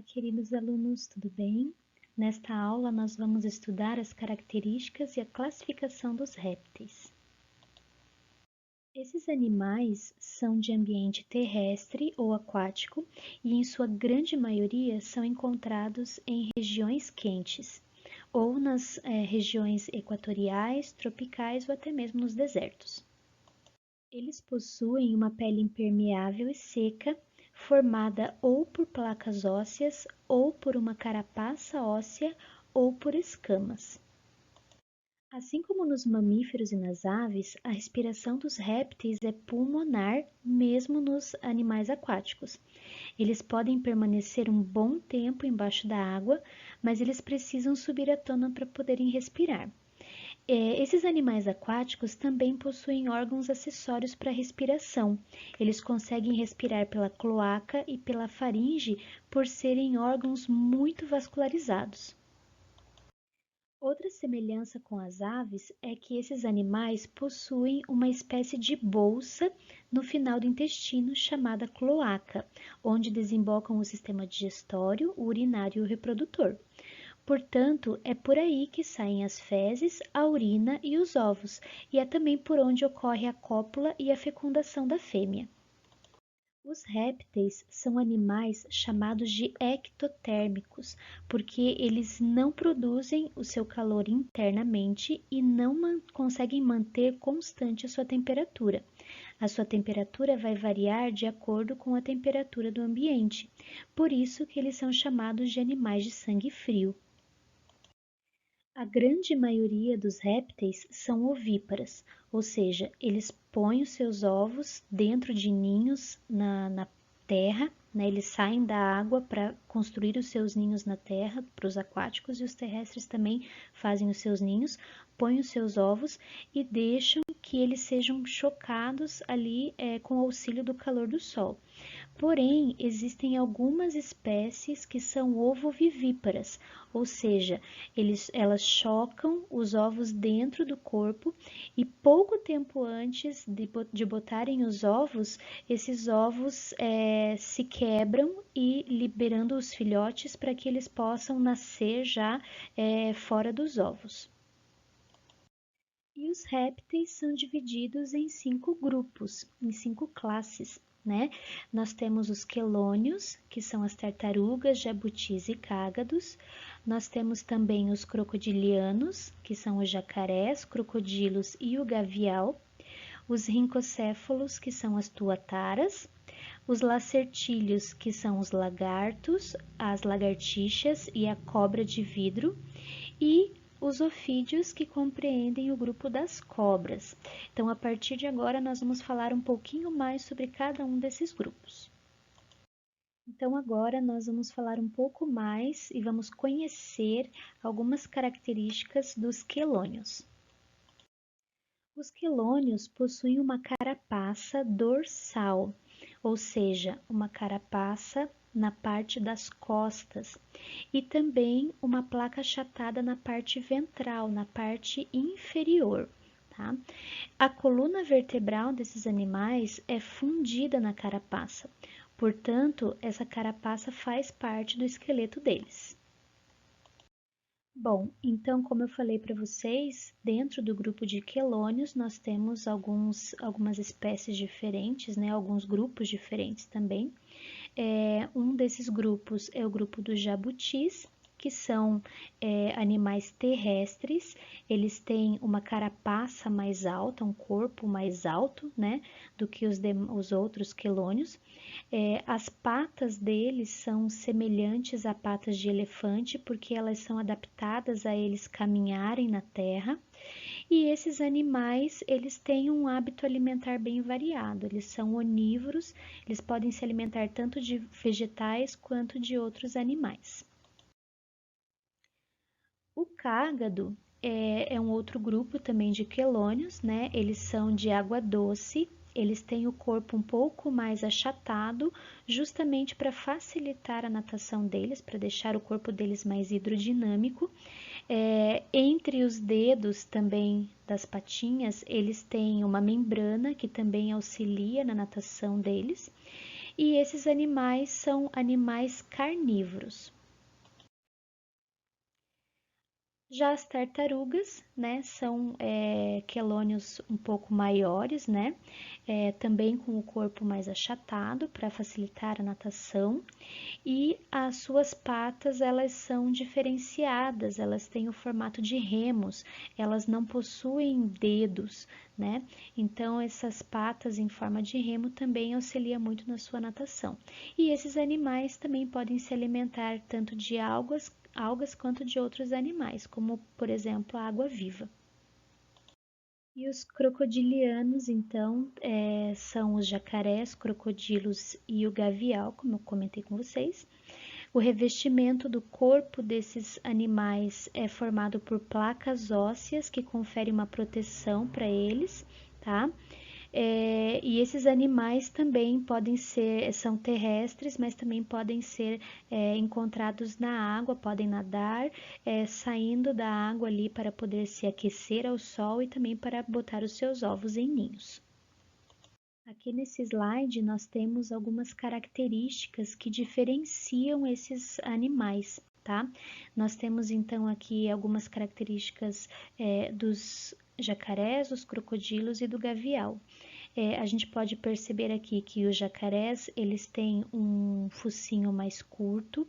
queridos alunos, tudo bem? Nesta aula, nós vamos estudar as características e a classificação dos répteis. Esses animais são de ambiente terrestre ou aquático e, em sua grande maioria, são encontrados em regiões quentes ou nas regiões equatoriais, tropicais ou até mesmo nos desertos. Eles possuem uma pele impermeável e seca, formada ou por placas ósseas, ou por uma carapaça óssea, ou por escamas. Assim como nos mamíferos e nas aves, a respiração dos répteis é pulmonar, mesmo nos animais aquáticos. Eles podem permanecer um bom tempo embaixo da água, mas eles precisam subir à tona para poderem respirar. Esses animais aquáticos também possuem órgãos acessórios para respiração. Eles conseguem respirar pela cloaca e pela faringe por serem órgãos muito vascularizados. Outra semelhança com as aves é que esses animais possuem uma espécie de bolsa no final do intestino chamada cloaca, onde desembocam o sistema digestório, o urinário e o reprodutor. Portanto, é por aí que saem as fezes, a urina e os ovos, e é também por onde ocorre a cópula e a fecundação da fêmea. Os répteis são animais chamados de ectotérmicos, porque eles não produzem o seu calor internamente e não conseguem manter constante a sua temperatura. A sua temperatura vai variar de acordo com a temperatura do ambiente, por isso que eles são chamados de animais de sangue frio. A grande maioria dos répteis são ovíparas, ou seja, eles põem os seus ovos dentro de ninhos na terra, né? Eles saem da água para construir os seus ninhos na terra, para os aquáticos, e os terrestres também fazem os seus ninhos, põem os seus ovos e deixam que eles sejam chocados ali com o auxílio do calor do sol. Porém, existem algumas espécies que são ovovivíparas, ou seja, elas chocam os ovos dentro do corpo e pouco tempo antes de botarem os ovos, esses ovos se quebram e liberando os filhotes para que eles possam nascer já fora dos ovos. E os répteis são divididos em 5 grupos, em 5 classes. Né? Nós temos os quelônios, que são as tartarugas, jabutis e cágados. Nós temos também os crocodilianos, que são os jacarés, crocodilos e o gavial. Os rincocéfalos, que são as tuataras. Os lacertílios, que são os lagartos, as lagartixas e a cobra de vidro. E os ofídeos, que compreendem o grupo das cobras. Então, a partir de agora, nós vamos falar um pouquinho mais sobre cada um desses grupos. Então, agora nós vamos falar um pouco mais e vamos conhecer algumas características dos quelônios. Os quelônios possuem uma carapaça dorsal, ou seja, uma carapaça na parte das costas e também uma placa achatada na parte ventral, na parte inferior. Tá? A coluna vertebral desses animais é fundida na carapaça, portanto, essa carapaça faz parte do esqueleto deles. Bom, então, como eu falei para vocês, dentro do grupo de quelônios nós temos algumas espécies diferentes, né? Alguns grupos diferentes também. Um desses grupos é o grupo dos jabutis, que são animais terrestres, eles têm uma carapaça mais alta, um corpo mais alto, né, do que os outros quelônios. As patas deles são semelhantes a patas de elefante, porque elas são adaptadas a eles caminharem na terra. E esses animais, eles têm um hábito alimentar bem variado, eles são onívoros, eles podem se alimentar tanto de vegetais quanto de outros animais. O cágado é um outro grupo também de quelônios, né? Eles são de água doce, eles têm o corpo um pouco mais achatado, justamente para facilitar a natação deles, para deixar o corpo deles mais hidrodinâmico. Entre os dedos também das patinhas, eles têm uma membrana que também auxilia na natação deles. e esses animais são animais carnívoros. Já as tartarugas, né, são quelônios um pouco maiores, né, também com o corpo mais achatado para facilitar a natação, e as suas patas elas são diferenciadas, elas têm o formato de remos, elas não possuem dedos, né? Então essas patas em forma de remo também auxiliam muito na sua natação. E esses animais também podem se alimentar tanto de algas quanto de outros animais, como por exemplo a água-viva. E os crocodilianos, então, são os jacarés, crocodilos e o gavial, como eu comentei com vocês. O revestimento do corpo desses animais é formado por placas ósseas que conferem uma proteção para eles, tá? E esses animais também são terrestres, mas também podem ser encontrados na água, podem nadar, saindo da água ali para poder se aquecer ao sol e também para botar os seus ovos em ninhos. Aqui nesse slide nós temos algumas características que diferenciam esses animais, tá? Nós temos então aqui algumas características dos jacarés, dos crocodilos e do gavial. A gente pode perceber aqui que os jacarés, eles têm um focinho mais curto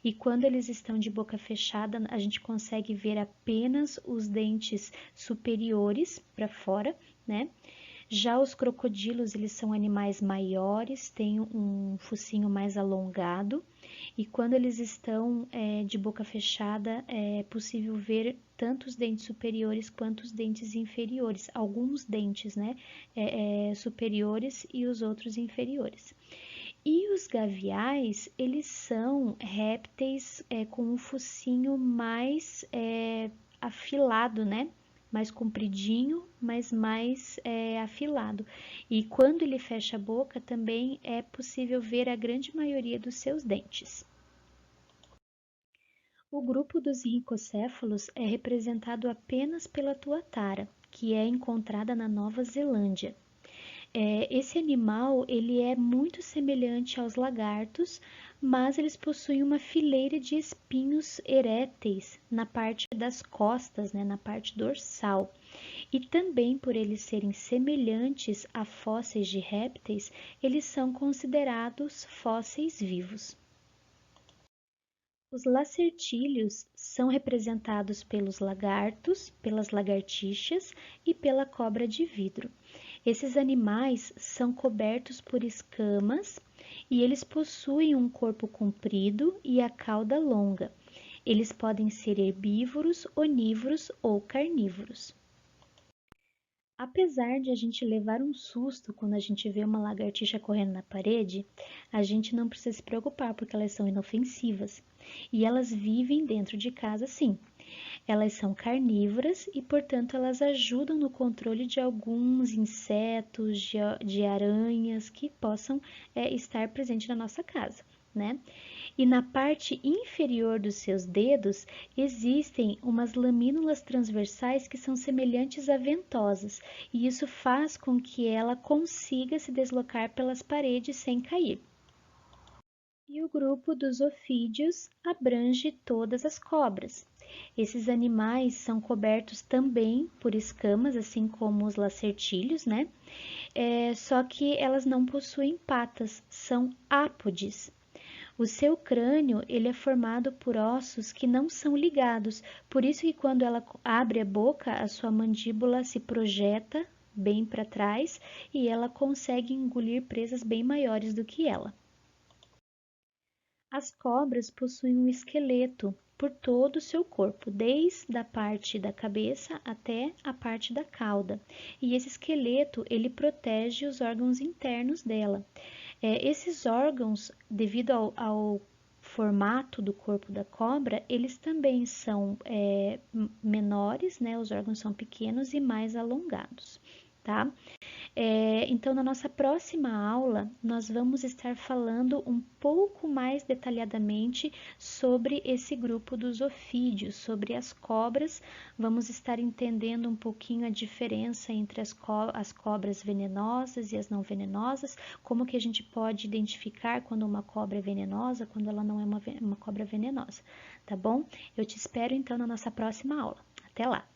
e quando eles estão de boca fechada, a gente consegue ver apenas os dentes superiores para fora, né? Já os crocodilos, eles são animais maiores, têm um focinho mais alongado e quando eles estão de boca fechada, é possível ver tanto os dentes superiores quanto os dentes inferiores, alguns dentes, né, superiores e os outros inferiores. E os gaviais, eles são répteis com um focinho mais afilado, né? Mais compridinho, mas mais afilado. E quando ele fecha a boca, também é possível ver a grande maioria dos seus dentes. O grupo dos ricocéfalos é representado apenas pela tuatara, que é encontrada na Nova Zelândia. Esse animal ele é muito semelhante aos lagartos, mas eles possuem uma fileira de espinhos eréteis na parte das costas, né, na parte dorsal. E também por eles serem semelhantes a fósseis de répteis, eles são considerados fósseis vivos. Os lacertílios são representados pelos lagartos, pelas lagartixas e pela cobra de vidro. Esses animais são cobertos por escamas e eles possuem um corpo comprido e a cauda longa. Eles podem ser herbívoros, onívoros ou carnívoros. Apesar de a gente levar um susto quando a gente vê uma lagartixa correndo na parede, a gente não precisa se preocupar porque elas são inofensivas e elas vivem dentro de casa sim. Elas são carnívoras e, portanto, elas ajudam no controle de alguns insetos, de aranhas que possam estar presentes na nossa casa, né? E na parte inferior dos seus dedos existem umas lamínulas transversais que são semelhantes a ventosas, e isso faz com que ela consiga se deslocar pelas paredes sem cair. E o grupo dos ofídeos abrange todas as cobras. Esses animais são cobertos também por escamas, assim como os lacertílios, né? Só que elas não possuem patas, são ápodes. O seu crânio ele é formado por ossos que não são ligados, por isso que quando ela abre a boca, a sua mandíbula se projeta bem para trás e ela consegue engolir presas bem maiores do que ela. As cobras possuem um esqueleto por todo o seu corpo, desde a parte da cabeça até a parte da cauda. E esse esqueleto, ele protege os órgãos internos dela. Esses órgãos, devido ao formato do corpo da cobra, eles também são menores, né? Os órgãos são pequenos e mais alongados. tá? Então, na nossa próxima aula, nós vamos estar falando um pouco mais detalhadamente sobre esse grupo dos ofídeos, sobre as cobras. Vamos estar entendendo um pouquinho a diferença entre as cobras venenosas e as não venenosas, como que a gente pode identificar quando uma cobra é venenosa, quando ela não é uma cobra venenosa, tá bom? Eu te espero então na nossa próxima aula. Até lá!